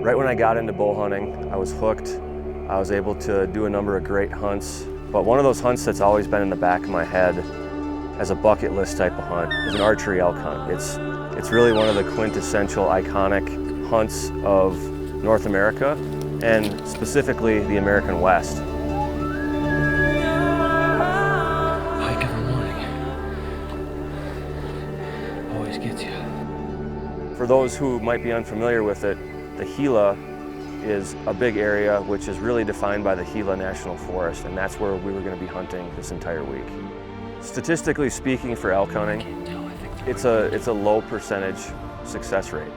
Right when I got into bow hunting, I was hooked. I was able to do a number of great hunts. But one of those hunts that's always been in the back of my head as a bucket list type of hunt is an archery elk hunt. It's really one of the quintessential iconic hunts of North America, and specifically the American West. Hike in the morning always gets you. For those who might be unfamiliar with it, the Gila is a big area which is really defined by the Gila National Forest, and that's where we were going to be hunting this entire week. Statistically speaking, for elk hunting, it's a low percentage success rate.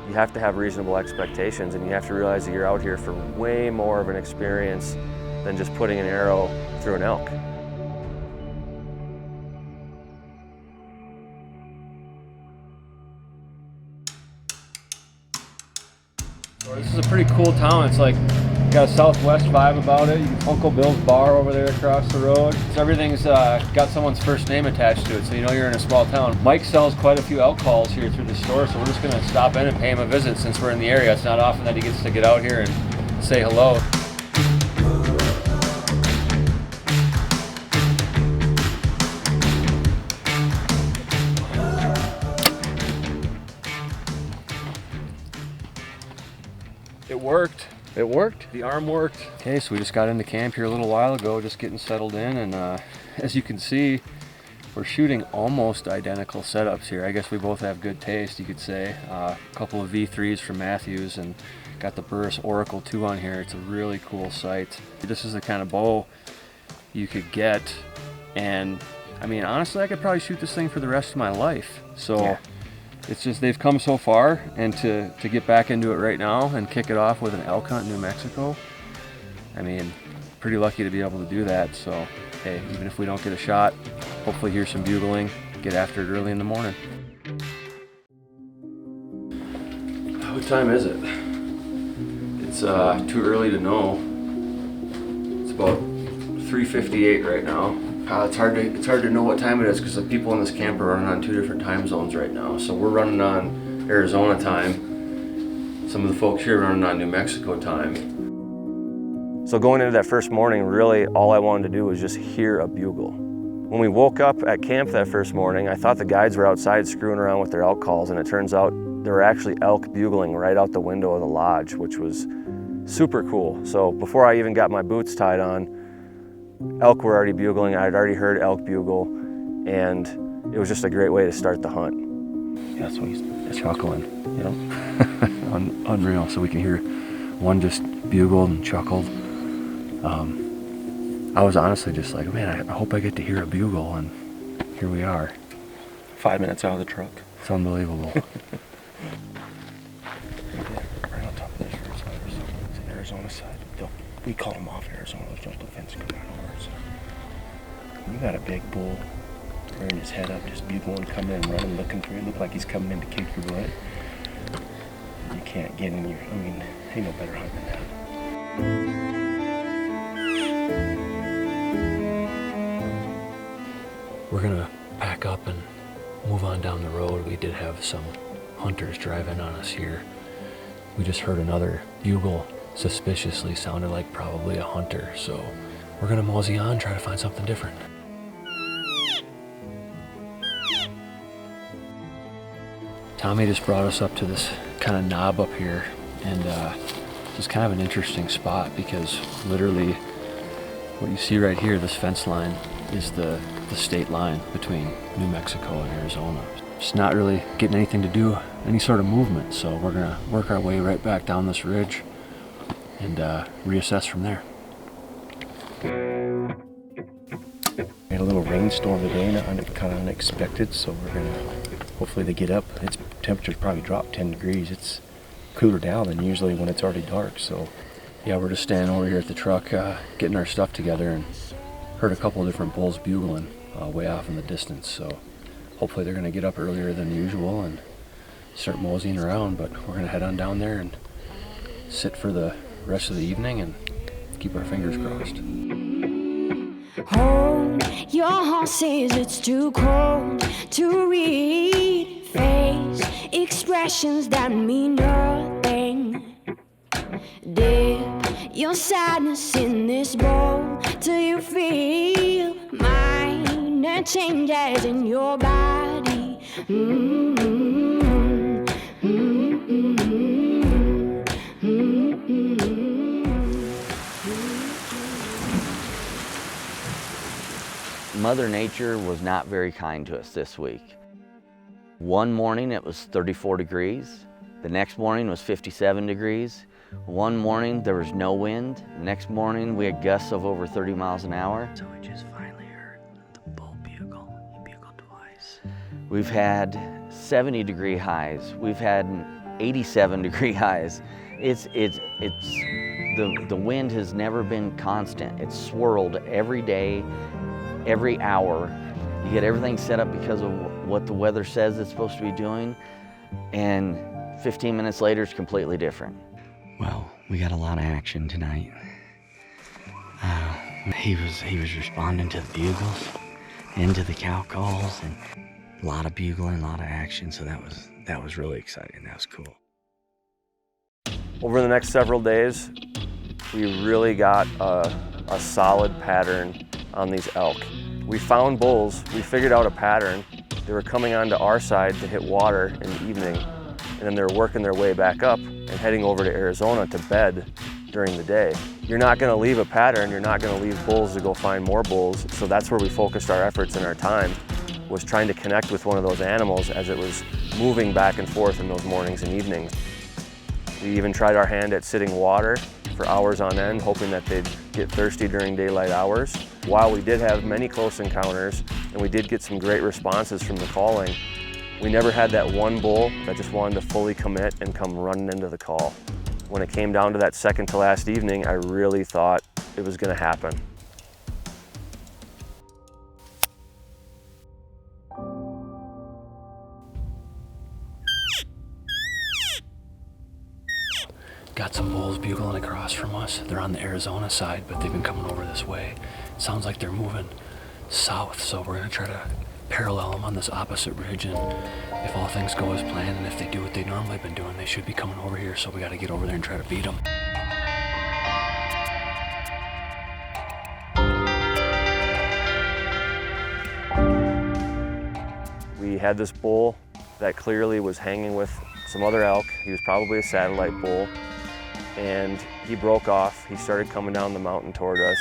You have to have reasonable expectations, and you have to realize that you're out here for way more of an experience than just putting an arrow through an elk. This is a pretty cool town. It's like got a Southwest vibe about it. Uncle Bill's bar over there across the road. So everything's got someone's first name attached to it, so you know you're in a small town. Mike sells quite a few elk calls here through the store, so we're just gonna stop in and pay him a visit since we're in the area. It's not often that he gets to get out here and say hello. It worked. It worked. The arm worked. Okay, so we just got into camp here a little while ago, just getting settled in, and as you can see, we're shooting almost identical setups here. I guess we both have good taste, you could say. A couple of V3s from Matthews, and got the Burris Oracle 2 on here. It's a really cool sight. This is the kind of bow you could get, and I mean, honestly, I could probably shoot this thing for the rest of my life. So. Yeah. It's just they've come so far, and to get back into it right now and kick it off with an elk hunt in New Mexico, I mean, pretty lucky to be able to do that. So, hey, even if we don't get a shot, hopefully hear some bugling, get after it early in the morning. What time is it? It's too early to know. It's about 3:58 right now. It's hard to know what time it is because the people in this camp are running on 2 different time zones right now. So we're running on Arizona time. Some of the folks here are running on New Mexico time. So going into that first morning, really all I wanted to do was just hear a bugle. When we woke up at camp that first morning, I thought the guides were outside screwing around with their elk calls, and it turns out there were actually elk bugling right out the window of the lodge, which was super cool. So before I even got my boots tied on, elk were already bugling. I had already heard elk bugle, and it was just a great way to start the hunt. Yeah, that's what he's chuckling, you know? Unreal. So we can hear one just bugled and chuckled. I was honestly just like, man, I hope I get to hear a bugle, and here we are. 5 minutes out of the truck. It's unbelievable. Right on top of this side. It's the Arizona side. We call them off in Arizona. They'll jump the fence and come out over. So you got a big bull rearing his head up, just bugling, coming in, running, looking through. It look like he's coming in to kick your butt. You can't get in your. I mean, ain't no better hunt than that. We're gonna pack up and move on down the road. We did have some hunters drive in on us here. We just heard another bugle. Suspiciously sounded like probably a hunter, so we're gonna mosey on, try to find something different. Tommy just brought us up to this kind of knob up here, and it's kind of an interesting spot because literally what you see right here, this fence line, is the state line between New Mexico and Arizona. Just not really getting anything to do, any sort of movement, so we're gonna work our way right back down this ridge and reassess from there. We had a little rainstorm today, kind of unexpected, so we're gonna, hopefully they get up. Its temperature's probably dropped 10 degrees. It's cooler down than usually when it's already dark, so. Yeah, we're just standing over here at the truck, getting our stuff together, and heard a couple of different bulls bugling way off in the distance, so hopefully they're gonna get up earlier than usual and start moseying around, but we're gonna head on down there and sit for the rest of the evening and keep our fingers crossed. Hold your horses, it's too cold to read. Face expressions that mean nothing. Dip your sadness in this bowl till you feel minor changes in your body. Mother Nature was not very kind to us this week. One morning it was 34 degrees. The next morning was 57 degrees. One morning there was no wind. The next morning we had gusts of over 30 miles an hour. So we just finally heard the bull bugle. He bugled twice. We've had 70-degree highs. We've had 87-degree highs. The wind has never been constant. It's swirled every day, every hour. You get everything set up because of what the weather says it's supposed to be doing, and 15 minutes later it's completely different. Well, we got a lot of action tonight. He was responding to the bugles, into the cow calls, and a lot of bugling, a lot of action. So that was really exciting. That was cool. Over the next several days, we really got a solid pattern on these elk. We found bulls, we figured out a pattern. They were coming onto our side to hit water in the evening, and then they were working their way back up and heading over to Arizona to bed during the day. You're not gonna leave a pattern, you're not gonna leave bulls to go find more bulls, so that's where we focused our efforts and our time, was trying to connect with one of those animals as it was moving back and forth in those mornings and evenings. We even tried our hand at sitting water for hours on end, hoping that they'd get thirsty during daylight hours. While we did have many close encounters, and we did get some great responses from the calling, we never had that one bull that just wanted to fully commit and come running into the call. When it came down to that second to last evening, I really thought it was gonna happen. Got some bulls bugling across from us. They're on the Arizona side, but they've been coming over this way. Sounds like they're moving south, so we're gonna try to parallel them on this opposite ridge, and if all things go as planned, and if they do what they normally been doing, they should be coming over here, so we gotta get over there and try to beat them. We had this bull that clearly was hanging with some other elk. He was probably a satellite bull, and he broke off. He started coming down the mountain toward us,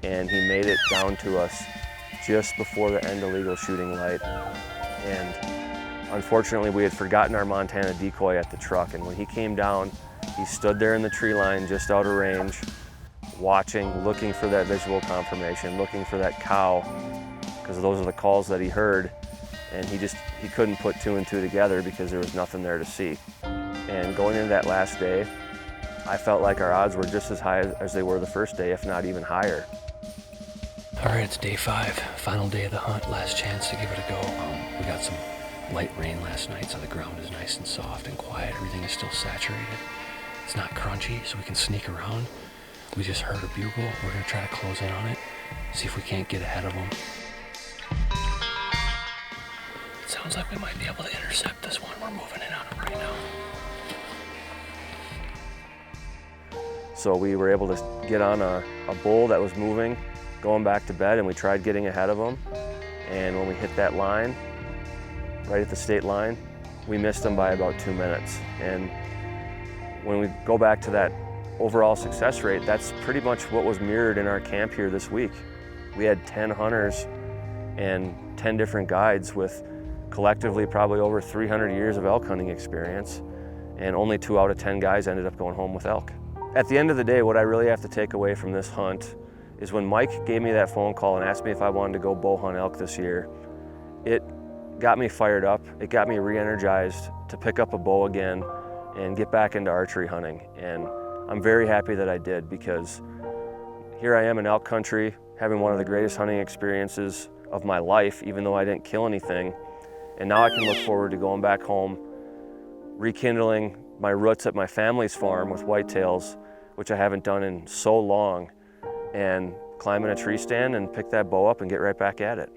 and he made it down to us just before the end of legal shooting light. And unfortunately, we had forgotten our Montana decoy at the truck, and when he came down, he stood there in the tree line just out of range, watching, looking for that visual confirmation, looking for that cow, because those are the calls that he heard, and he couldn't put two and two together because there was nothing there to see. And going into that last day, I felt like our odds were just as high as they were the first day, if not even higher. All right, it's day 5, final day of the hunt, last chance to give it a go. We got some light rain last night, so the ground is nice and soft and quiet. Everything is still saturated. It's not crunchy, so we can sneak around. We just heard a bugle. We're gonna try to close in on it, see if we can't get ahead of them. It sounds like we might be able to intercept this one. We're moving in on him right now. So we were able to get on a bull that was moving, going back to bed, and we tried getting ahead of him. And when we hit that line, right at the state line, we missed him by about 2 minutes. And when we go back to that overall success rate, that's pretty much what was mirrored in our camp here this week. We had 10 hunters and 10 different guides with collectively probably over 300 years of elk hunting experience, and only 2 out of 10 guys ended up going home with elk. At the end of the day, what I really have to take away from this hunt is when Mike gave me that phone call and asked me if I wanted to go bow hunt elk this year, it got me fired up. It got me re-energized to pick up a bow again and get back into archery hunting. And I'm very happy that I did, because here I am in elk country, having one of the greatest hunting experiences of my life, even though I didn't kill anything. And now I can look forward to going back home, rekindling my roots at my family's farm with whitetails, which I haven't done in so long, and climbing a tree stand and pick that bow up and get right back at it.